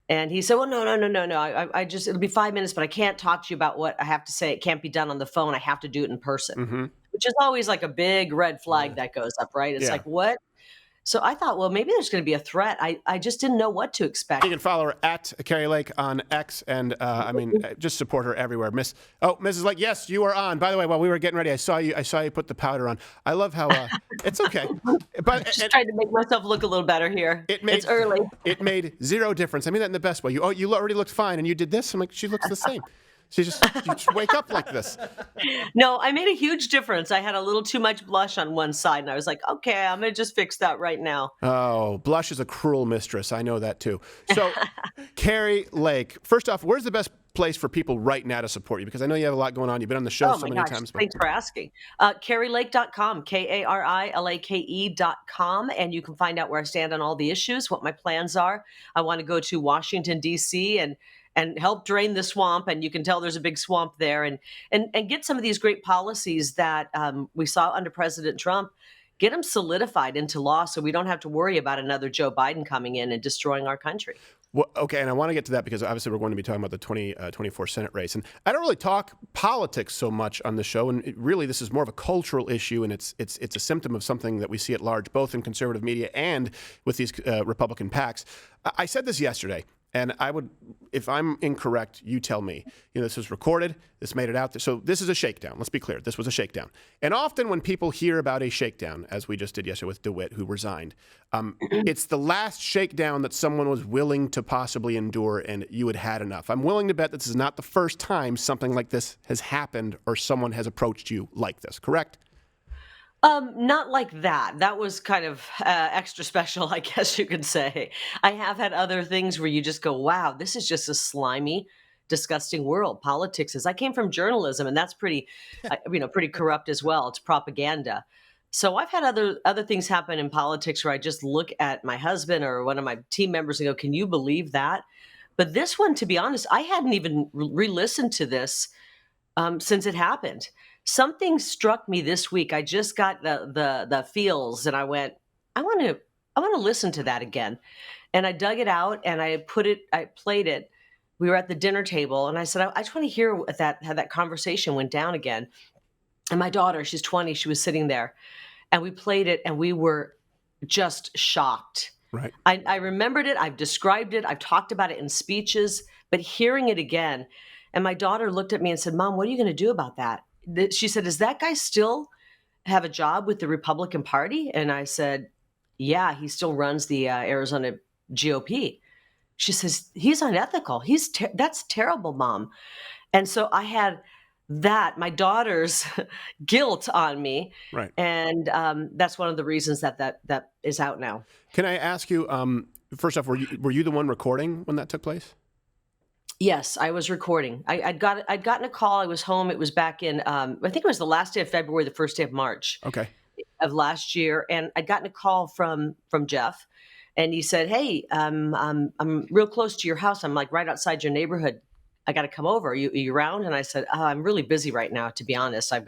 And he said, well, no. I just, it'll be 5 minutes, but I can't talk to you about what I have to say. It can't be done on the phone. I have to do it in person, Mm-hmm. which is always like a big red flag that goes up, right? It's like, what? So I thought, well, maybe there's going to be a threat. I just didn't know what to expect. You can follow her at Kari Lake on X, and just support her everywhere. Mrs. Lake, yes, you are on. By the way, while we were getting ready, I saw you put the powder on. I love how it's okay. But just trying to make myself look a little better here. It's early. It made zero difference. I mean that in the best way. You already looked fine, and you did this. I'm like, she looks the same. You just wake up like this. No, I made a huge difference. I had a little too much blush on one side, and I was like, okay, I'm going to just fix that right now. Oh, blush is a cruel mistress. I know that too. So, Kari Lake, first off, where's the best place for people right now to support you? Because I know you have a lot going on. You've been on the show so many times. Thanks for asking. KariLake.com, KariLake.com, and you can find out where I stand on all the issues, what my plans are. I want to go to Washington, D.C., and help drain the swamp. And you can tell there's a big swamp there, and get some of these great policies that we saw under President Trump, get them solidified into law so we don't have to worry about another Joe Biden coming in and destroying our country. Well, okay, and I want to get to that because obviously we're going to be talking about the 2024 Senate race. And I don't really talk politics so much on the show, and really this is more of a cultural issue, and it's a symptom of something that we see at large, both in conservative media and with these Republican PACs. I said this yesterday. And I would, if I'm incorrect, you tell me. This was recorded. This made it out there. So this is a shakedown. Let's be clear. This was a shakedown. And often when people hear about a shakedown, as we just did yesterday with DeWit, who resigned, it's the last shakedown that someone was willing to possibly endure, and you had enough. I'm willing to bet this is not the first time something like this has happened or someone has approached you like this, correct? Not like that. That was kind of extra special, I guess you could say. I have had other things where you just go, wow, this is just a slimy, disgusting world. Politics is. I came from journalism, and that's pretty corrupt as well. It's propaganda. So I've had other things happen in politics where I just look at my husband or one of my team members and go, can you believe that? But this one, to be honest, I hadn't even re-listened to this since it happened. Something struck me this week. I just got the feels, and I went, I want to listen to that again. And I dug it out and I played it. We were at the dinner table, and I said, I just want to hear how that conversation went down again. And my daughter, she's 20, she was sitting there, and we played it, and we were just shocked. Right. I remembered it. I've described it. I've talked about it in speeches, but hearing it again, and my daughter looked at me and said, Mom, what are you going to do about that? She said, does that guy still have a job with the Republican Party? And I said, yeah, he still runs the Arizona GOP. She says, he's unethical. That's terrible, Mom. And so I had my daughter's guilt on me. Right. And that's one of the reasons that is out now. Can I ask you, first off, were you the one recording when that took place? Yes, I was recording. I'd gotten a call. I was home. It was back in, I think it was the last day of February, the first day of March of last year. And I'd gotten a call from Jeff, and he said, hey, I'm real close to your house. I'm like right outside your neighborhood. I got to come over. Are you around? And I said, I'm really busy right now, to be honest. I'm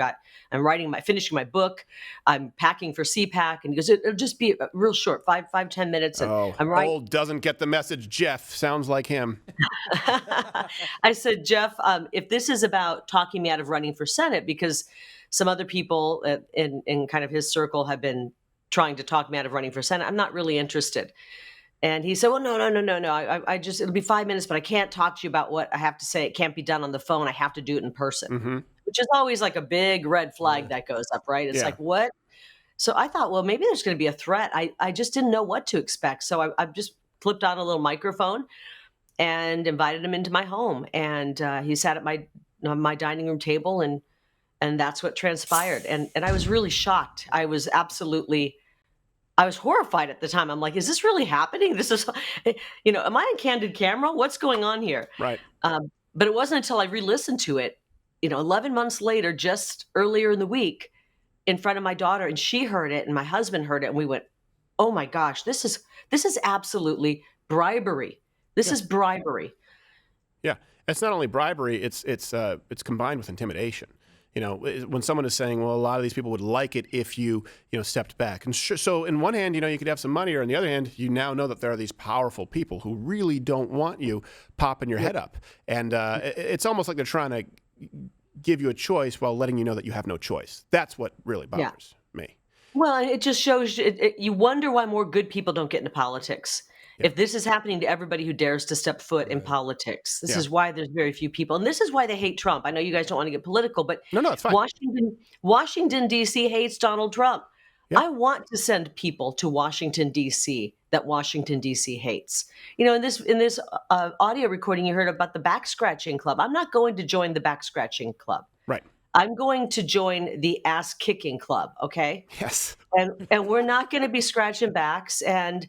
finishing my book. I'm packing for CPAC. And he goes, it'll just be real short, 10 minutes. And I'm writing. Old doesn't get the message. Jeff sounds like him. I said, Jeff, if this is about talking me out of running for Senate, because some other people in kind of his circle have been trying to talk me out of running for Senate, I'm not really interested. And he said, well, no. I just, it'll be 5 minutes, but I can't talk to you about what I have to say. It can't be done on the phone. I have to do it in person, which is always like a big red flag that goes up, right? It's like, what? So I thought, well, maybe there's going to be a threat. I just didn't know what to expect. So I just flipped on a little microphone and invited him into my home. And he sat at my dining room table, and that's what transpired. And I was really shocked. I was horrified at the time. I'm like, is this really happening? This is, am I on candid camera? What's going on here? Right. But it wasn't until I re-listened to it, 11 months later, just earlier in the week, in front of my daughter, and she heard it and my husband heard it, and we went, oh my gosh, this is absolutely bribery. This is bribery. Yeah. It's not only bribery, it's combined with intimidation. when someone is saying, well, a lot of these people would like it if you stepped back. And so in one hand, you could have some money, or on the other hand, you now know that there are these powerful people who really don't want you popping your head up. And it's almost like they're trying to give you a choice while letting you know that you have no choice. That's what really bothers me. Well, and it just shows you wonder why more good people don't get into politics. Yeah. If this is happening to everybody who dares to step foot in politics, this is why there's very few people. And this is why they hate Trump. I know you guys don't want to get political, but No, it's fine. Washington, D.C. hates Donald Trump. Yeah. I want to send people to Washington, D.C. that Washington, D.C. hates. In this audio recording, you heard about the back scratching club. I'm not going to join the back scratching club. Right. I'm going to join the ass kicking club. Okay. Yes. And we're not going to be scratching backs. And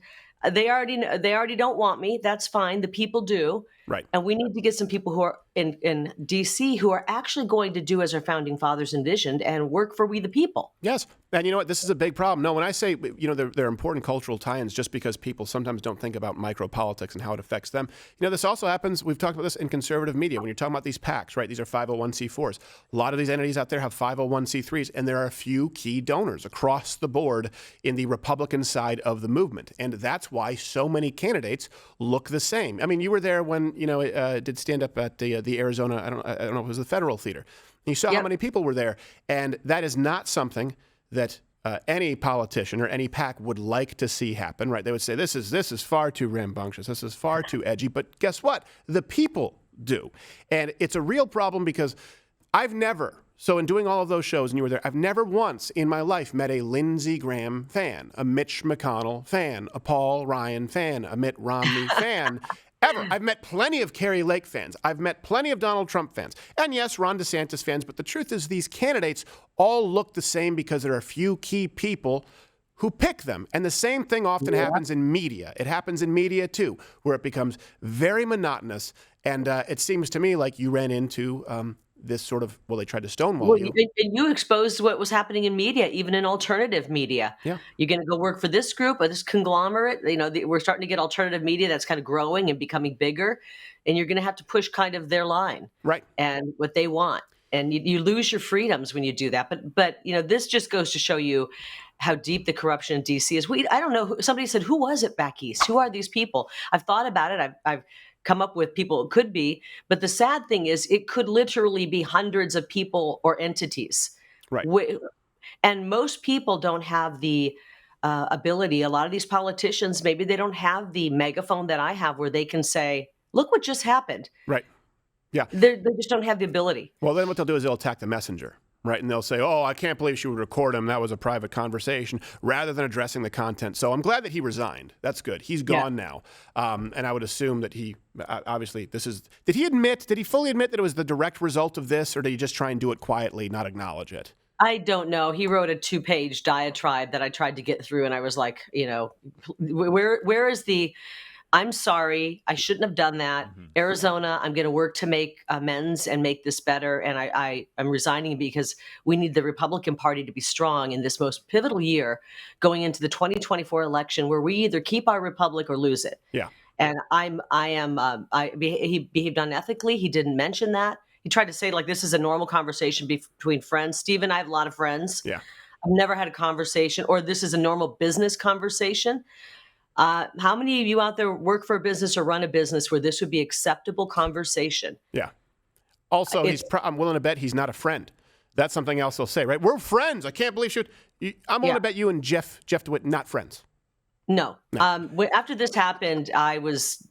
they already don't want me. That's fine. The people do. Right. And we need to get some people who are in DC who are actually going to do as our founding fathers envisioned and work for we the people. Yes. And you know what? This is a big problem. No, when I say, there are important cultural tie-ins just because people sometimes don't think about micropolitics and how it affects them. This also happens, we've talked about this in conservative media, when you're talking about these PACs, right? These are 501c4s. A lot of these entities out there have 501c3s, and there are a few key donors across the board in the Republican side of the movement. And that's why so many candidates look the same. I mean, you were there when, did stand up at the Arizona, I don't know if it was the Federal Theater. You saw how many people were there. And that is not something that any politician or any PAC would like to see happen, right? They would say, this is far too rambunctious. This is far too edgy. But guess what? The people do. And it's a real problem because so in doing all of those shows, and you were there, I've never once in my life met a Lindsey Graham fan, a Mitch McConnell fan, a Paul Ryan fan, a Mitt Romney fan, ever. I've met plenty of Kari Lake fans. I've met plenty of Donald Trump fans. And yes, Ron DeSantis fans. But the truth is these candidates all look the same because there are a few key people who pick them. And the same thing often happens in media. It happens in media, too, where it becomes very monotonous. And it seems to me like you ran into this sort of, they tried to stonewall you. And you exposed what was happening in media, even in alternative media. Yeah. You're going to go work for this group or this conglomerate. We're starting to get alternative media that's kind of growing and becoming bigger. And you're going to have to push kind of their line. Right. And what they want. And you lose your freedoms when you do that. But this just goes to show you how deep the corruption in D.C. is. I don't know. Somebody said, who was it back east? Who are these people? I've thought about it. I've come up with people it could be. But the sad thing is it could literally be hundreds of people or entities. Right. And most people don't have the ability. A lot of these politicians, maybe they don't have the megaphone that I have where they can say, look what just happened. Right. Yeah. They just don't have the ability. Well, then what they'll do is they'll attack the messenger. Right. And they'll say, oh, I can't believe she would record him. That was a private conversation, rather than addressing the content. So I'm glad that he resigned. That's good. He's gone now. And I would assume that he obviously did he fully admit that it was the direct result of this, or did he just try and do it quietly, not acknowledge it? I don't know. He wrote a 2-page diatribe that I tried to get through. And I was like, where is the I'm sorry, I shouldn't have done that. Mm-hmm. Arizona, I'm going to work to make amends and make this better. And I'm resigning because we need the Republican Party to be strong in this most pivotal year going into the 2024 election where we either keep our republic or lose it. Yeah. And he behaved unethically. He didn't mention that. He tried to say like this is a normal conversation between friends. Steve and I have a lot of friends. Yeah. I've never had a conversation, or this is a normal business conversation. How many of you out there work for a business or run a business where this would be acceptable conversation? Yeah. Also, I'm willing to bet he's not a friend. That's something else they'll say, right? We're friends. I can't believe I'm willing to bet you and Jeff DeWit not friends. No. After this happened, I was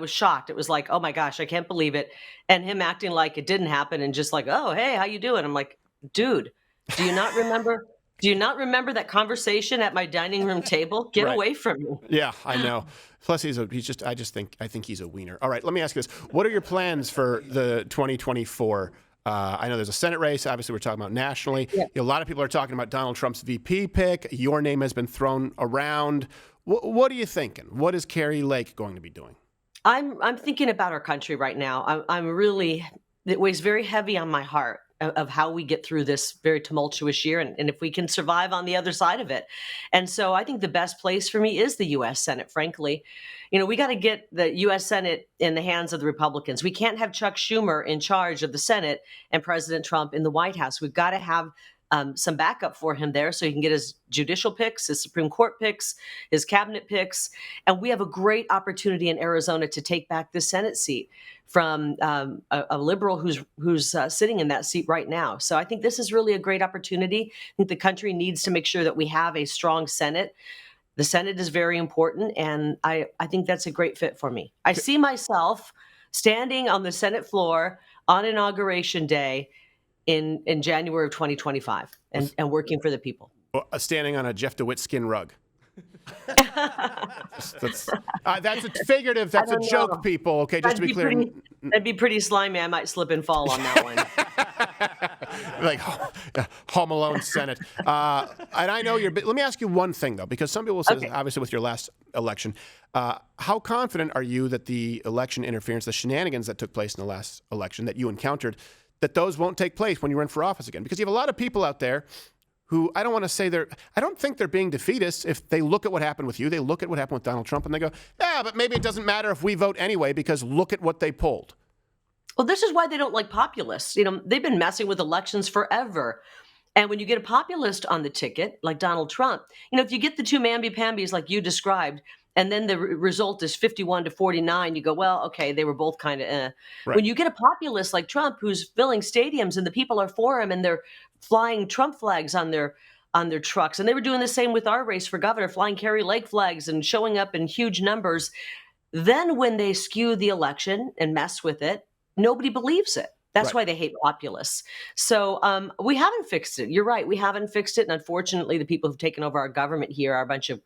shocked. It was like, oh my gosh, I can't believe it. And him acting like it didn't happen and just like, oh, hey, how you doing? I'm like, dude, do you not remember? Do you not remember that conversation at my dining room table? Get away from me. Yeah, I know. Plus, I think he's a wiener. All right, let me ask you this. What are your plans for the 2024? I know there's a Senate race. Obviously, we're talking about nationally. Yeah. A lot of people are talking about Donald Trump's VP pick. Your name has been thrown around. What are you thinking? What is Kari Lake going to be doing? I'm thinking about our country right now. It weighs very heavy on my heart. of how we get through this very tumultuous year, and if we can survive on the other side of it. And so I think the best place for me is the U.S. Senate, frankly. We got to get the U.S. Senate in the hands of the Republicans. We can't have Chuck Schumer in charge of the Senate and President Trump in the White House. We've got to have some backup for him there so he can get his judicial picks, his Supreme Court picks, his cabinet picks. And we have a great opportunity in Arizona to take back the Senate seat from a liberal who's sitting in that seat right now. So I think this is really a great opportunity. I think the country needs to make sure that we have a strong Senate. The Senate is very important, and I think that's a great fit for me. I see myself standing on the Senate floor on Inauguration Day in January of 2025 and working for the people. Standing on a Jeff DeWitt skin rug. That's a figurative. That's a joke, people. Okay, just to be clear. That'd be pretty slimy. I might slip and fall on that one. Like Home Alone Senate. And I know you're. Let me ask you one thing though, because some people say, obviously, with your last election, how confident are you that the election interference, the shenanigans that took place in the last election that you encountered, that those won't take place when you run for office again? Because you have a lot of people out there who I don't think they're being defeatists if they look at what happened with you. They look at what happened with Donald Trump and they go, yeah, but maybe it doesn't matter if we vote anyway because look at what they pulled. Well, this is why they don't like populists. They've been messing with elections forever. And when you get a populist on the ticket, like Donald Trump, if you get the two mamby-pambies like you described, and then the result is 51-49, you go, well, okay, they were both kind of Right. When you get a populist like Trump who's filling stadiums and the people are for him and they're flying Trump flags on their trucks, and they were doing the same with our race for governor, flying Kari Lake flags and showing up in huge numbers, then when they skew the election and mess with it, nobody believes it. That's why they hate populists. So we haven't fixed it. You're right. We haven't fixed it. And unfortunately, the people who've taken over our government here are a bunch of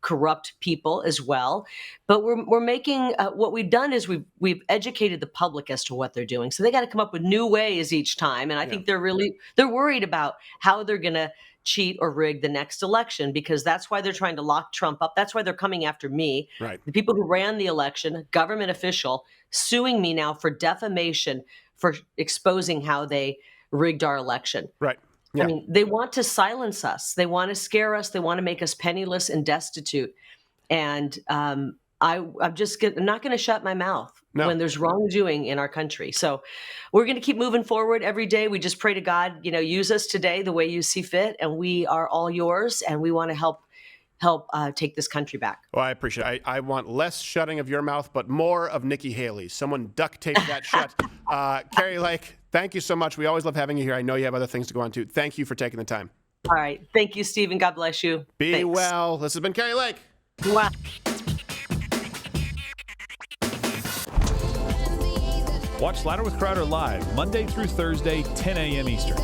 corrupt people as well. But we're making what we've done is we've educated the public as to what they're doing. So they got to come up with new ways each time. And I think they're worried about how they're going to cheat or rig the next election, because that's why they're trying to lock Trump up. That's why they're coming after me. Right. The people who ran the election, a government official, suing me now for defamation for exposing how they rigged our election. Right. Yeah. I mean, they want to silence us. They want to scare us. They want to make us penniless and destitute. And I'm not going to shut my mouth when there's wrongdoing in our country. So we're going to keep moving forward every day. We just pray to God, use us today the way you see fit. And we are all yours. And we want to help take this country back. Well, I appreciate it. I want less shutting of your mouth, but more of Nikki Haley's. Someone duct tape that shut. Kari Lake, thank you so much. We always love having you here. I know you have other things to go on to. Thank you for taking the time. All right. Thank you, Stephen. God bless you. Be well. This has been Kari Lake. Wow. Watch Louder with Crowder live Monday through Thursday, 10 a.m. Eastern.